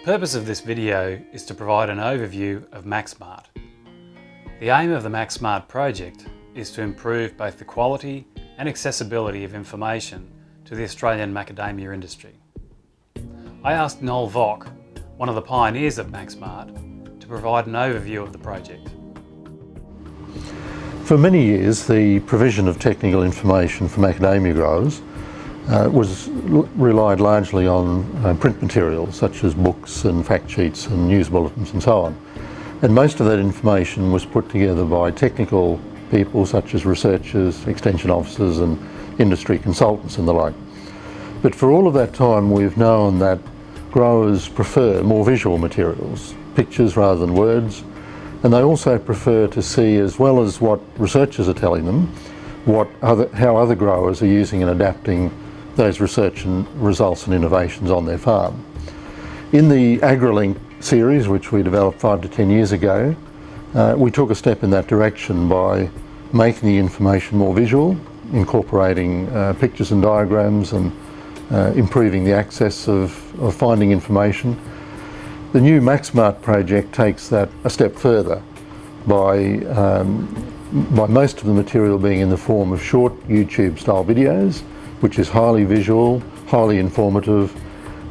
The purpose of this video is to provide an overview of macSmart. The aim of the macSmart project is to improve both the quality and accessibility of information to the Australian macadamia industry. I asked Noel Vock, one of the pioneers of macSmart, to provide an overview of the project. For many years, the provision of technical information for macadamia growers relied largely on print materials such as books and fact sheets and news bulletins and so on. And most of that information was put together by technical people such as researchers, extension officers and industry consultants and the like. But for all of that time we've known that growers prefer more visual materials, pictures rather than words, and they also prefer to see, as well as what researchers are telling them, how other growers are using and adapting those research and results and innovations on their farm. In the AgriLink series, which we developed 5 to 10 years ago, we took a step in that direction by making the information more visual, incorporating pictures and diagrams and improving the access of finding information. The new macSmart project takes that a step further by most of the material being in the form of short YouTube style videos, which is highly visual, highly informative,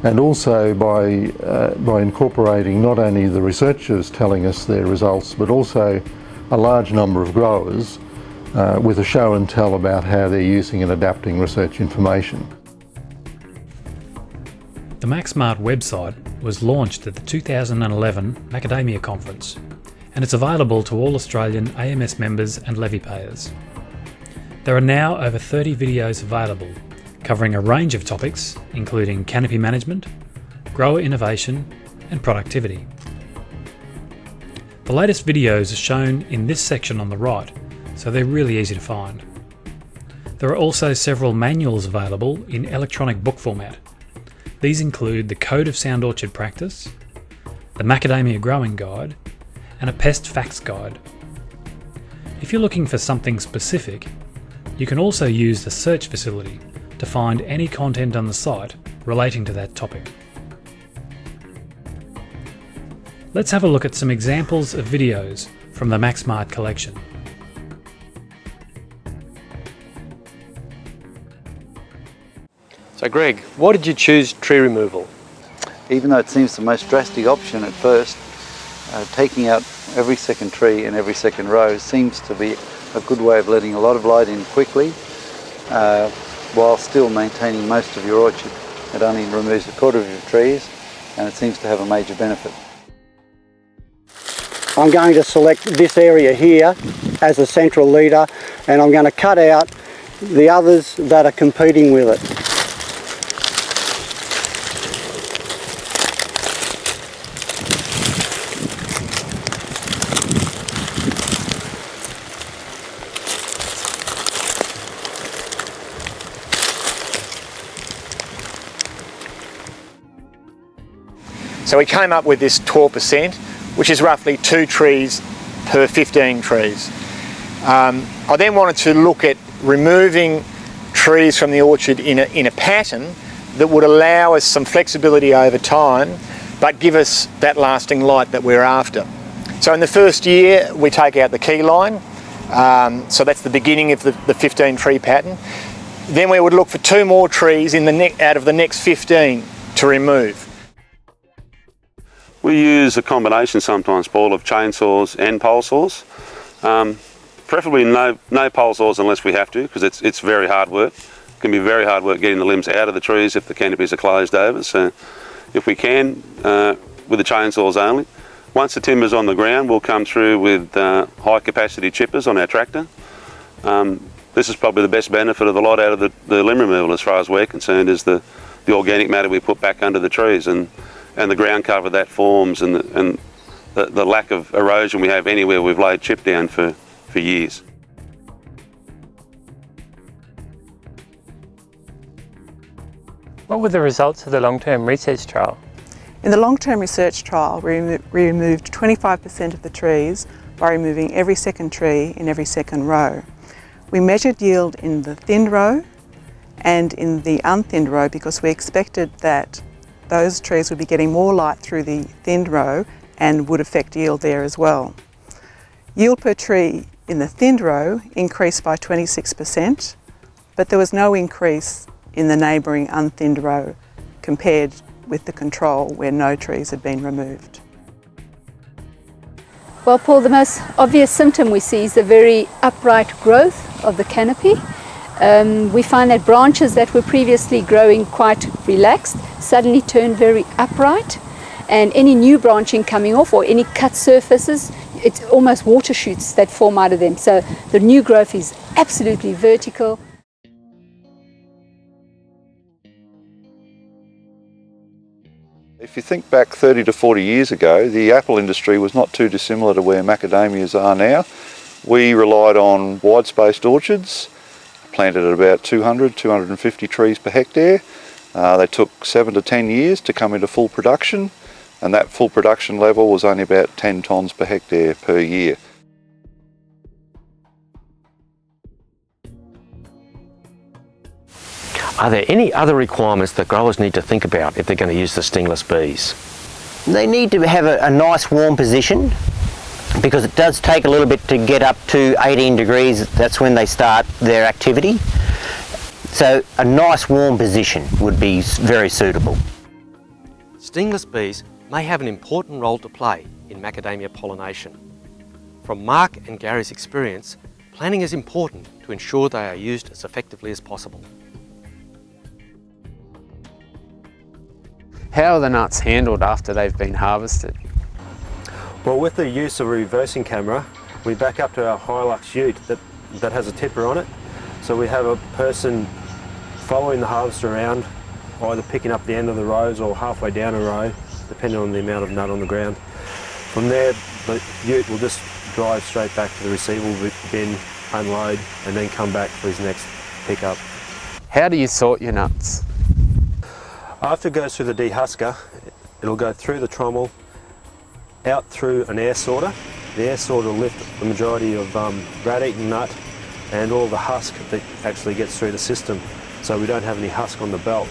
and also by incorporating not only the researchers telling us their results, but also a large number of growers with a show and tell about how they're using and adapting research information. The macSmart website was launched at the 2011 Macadamia Conference, and it's available to all Australian AMS members and levy payers. There are now over 30 videos available, covering a range of topics including canopy management, grower innovation and productivity. The latest videos are shown in this section on the right, so they're really easy to find. There are also several manuals available in electronic book format. These include the Code of Sound Orchard Practice, the Macadamia Growing Guide, and a Pest Facts Guide. If you're looking for something specific, you can also use the search facility to find any content on the site relating to that topic. Let's have a look at some examples of videos from the macSmart collection. So Greg, why did you choose tree removal? Even though it seems the most drastic option at first, taking out every second tree and every second row seems to be a good way of letting a lot of light in quickly while still maintaining most of your orchard. It only removes a quarter of your trees and it seems to have a major benefit. I'm going to select this area here as a central leader and I'm going to cut out the others that are competing with it. So we came up with this 12%, which is roughly 2 trees per 15 trees. I then wanted to look at removing trees from the orchard in a pattern that would allow us some flexibility over time, but give us that lasting light that we're after. So in the first year, we take out the key line. So that's the beginning of the 15 tree pattern. Then we would look for 2 more trees out of the next 15 to remove. We use a combination sometimes, Paul, of chainsaws and pole saws. Preferably no pole saws unless we have to, because it's very hard work. It can be very hard work getting the limbs out of the trees if the canopies are closed over. So if we can, with the chainsaws only. Once the timber's on the ground, we'll come through with high capacity chippers on our tractor. This is probably the best benefit of the lot out of the limb removal as far as we're concerned, is the organic matter we put back under the trees and the ground cover that forms and the lack of erosion we have anywhere we've laid chip down for years. What were the results of the long-term research trial? In the long-term research trial, we removed 25% of the trees by removing every second tree in every second row. We measured yield in the thinned row and in the unthinned row because we expected that those trees would be getting more light through the thinned row and would affect yield there as well. Yield per tree in the thinned row increased by 26%, but there was no increase in the neighbouring unthinned row compared with the control where no trees had been removed. Well, Paul, the most obvious symptom we see is the very upright growth of the canopy. We find that branches that were previously growing quite relaxed suddenly turn very upright, and any new branching coming off or any cut surfaces, it's almost water shoots that form out of them. So the new growth is absolutely vertical. If you think back 30 to 40 years ago, the apple industry was not too dissimilar to where macadamias are now. We relied on wide-spaced orchards, planted at about 200, 250 trees per hectare. They took 7 to 10 years to come into full production, and that full production level was only about 10 tonnes per hectare per year. Are there any other requirements that growers need to think about if they're going to use the stingless bees? They need to have a nice warm position, because it does take a little bit to get up to 18 degrees. That's when they start their activity. So a nice warm position would be very suitable. Stingless bees may have an important role to play in macadamia pollination. From Mark and Gary's experience, planning is important to ensure they are used as effectively as possible. How are the nuts handled after they've been harvested? Well, with the use of a reversing camera, we back up to our Hilux ute that has a tipper on it. So we have a person following the harvester around, either picking up the end of the rows or halfway down a row, depending on the amount of nut on the ground. From there, the ute will just drive straight back to the receivable bin, unload, and then come back for his next pickup. How do you sort your nuts? After it goes through the dehusker, it'll go through the trommel, out through an air sorter. The air sorter will lift the majority of rat-eaten nut and all the husk that actually gets through the system, so we don't have any husk on the belt.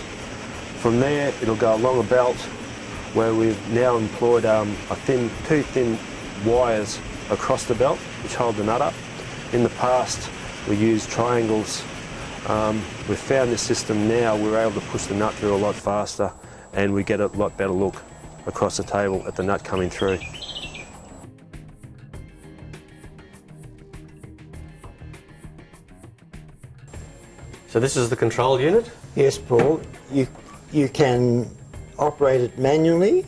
From there, it'll go along a belt where we've now employed two thin wires across the belt which hold the nut up. In the past, we used triangles. We've found this system now, we're able to push the nut through a lot faster, and we get a lot better look across the table at the nut coming through. So this is the control unit? Yes, Paul. You can operate it manually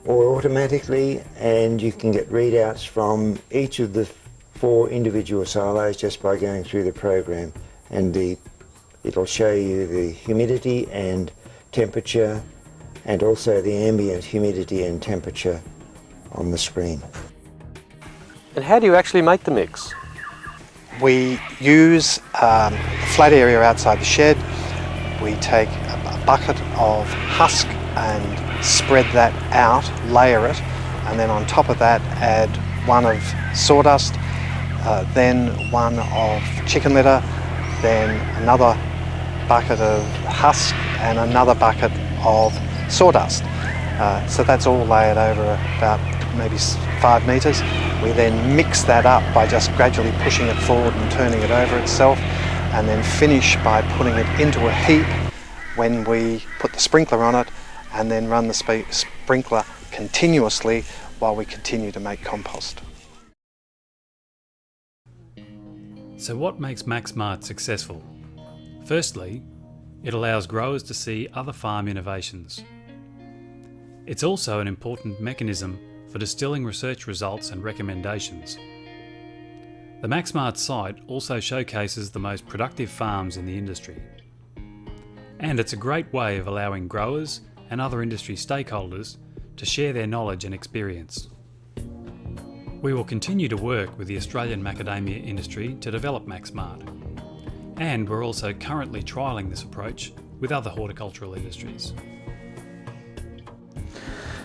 or automatically, and you can get readouts from each of the 4 individual silos just by going through the program, and it'll show you the humidity and temperature, and also the ambient humidity and temperature on the screen. And how do you actually make the mix? We use a flat area outside the shed. We take a bucket of husk and spread that out, layer it, and then on top of that add 1 of sawdust, then 1 of chicken litter, then another bucket of husk and another bucket of sawdust. So that's all layered over about maybe 5 metres. We then mix that up by just gradually pushing it forward and turning it over itself, and then finish by putting it into a heap when we put the sprinkler on it, and then run the sprinkler continuously while we continue to make compost. So what makes macSmart successful? Firstly, it allows growers to see other farm innovations. It's also an important mechanism for distilling research results and recommendations. The macSmart site also showcases the most productive farms in the industry. And it's a great way of allowing growers and other industry stakeholders to share their knowledge and experience. We will continue to work with the Australian macadamia industry to develop macSmart. And we're also currently trialling this approach with other horticultural industries.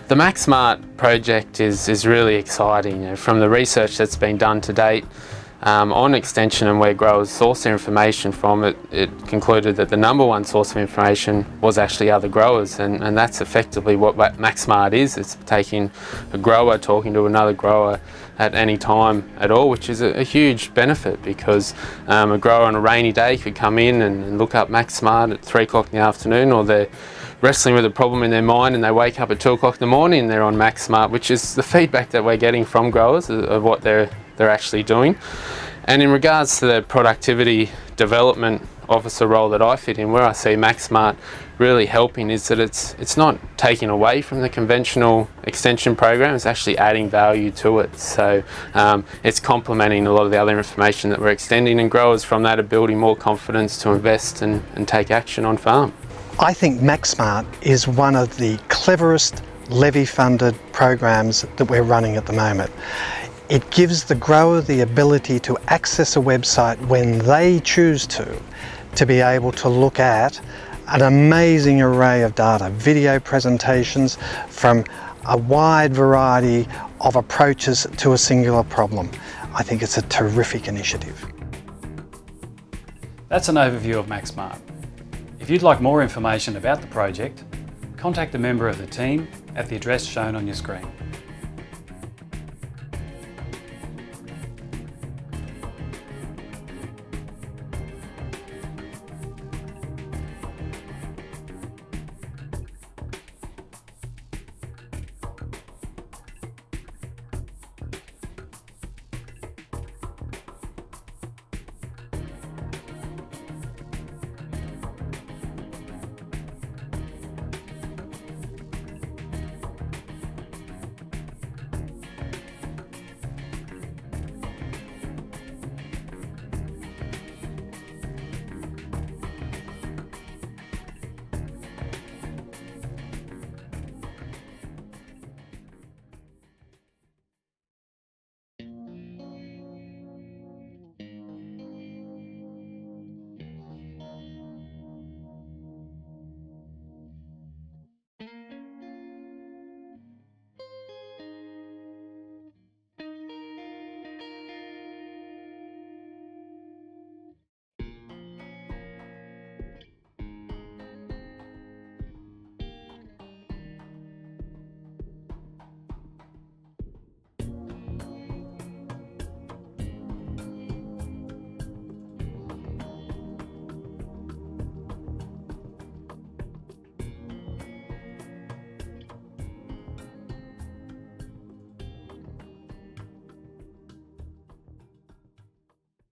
The macSmart project is really exciting. From the research that's been done to date, on extension and where growers source their information from, it concluded that the number one source of information was actually other growers, and that's effectively what macSmart is. It's taking a grower talking to another grower at any time at all, which is a huge benefit, because a grower on a rainy day could come in and look up macSmart at 3 o'clock in the afternoon, or they're wrestling with a problem in their mind and they wake up at 2 o'clock in the morning and they're on macSmart, which is the feedback that we're getting from growers of what they're actually doing. And in regards to the productivity development officer role that I fit in, where I see macSmart really helping is that it's not taking away from the conventional extension program, it's actually adding value to it. So it's complementing a lot of the other information that we're extending, and growers from that are building more confidence to invest and take action on farm. I think macSmart is one of the cleverest levy-funded programs that we're running at the moment. It gives the grower the ability to access a website when they choose to be able to look at an amazing array of data, video presentations from a wide variety of approaches to a singular problem. I think it's a terrific initiative. That's an overview of macSmart. If you'd like more information about the project, contact a member of the team at the address shown on your screen.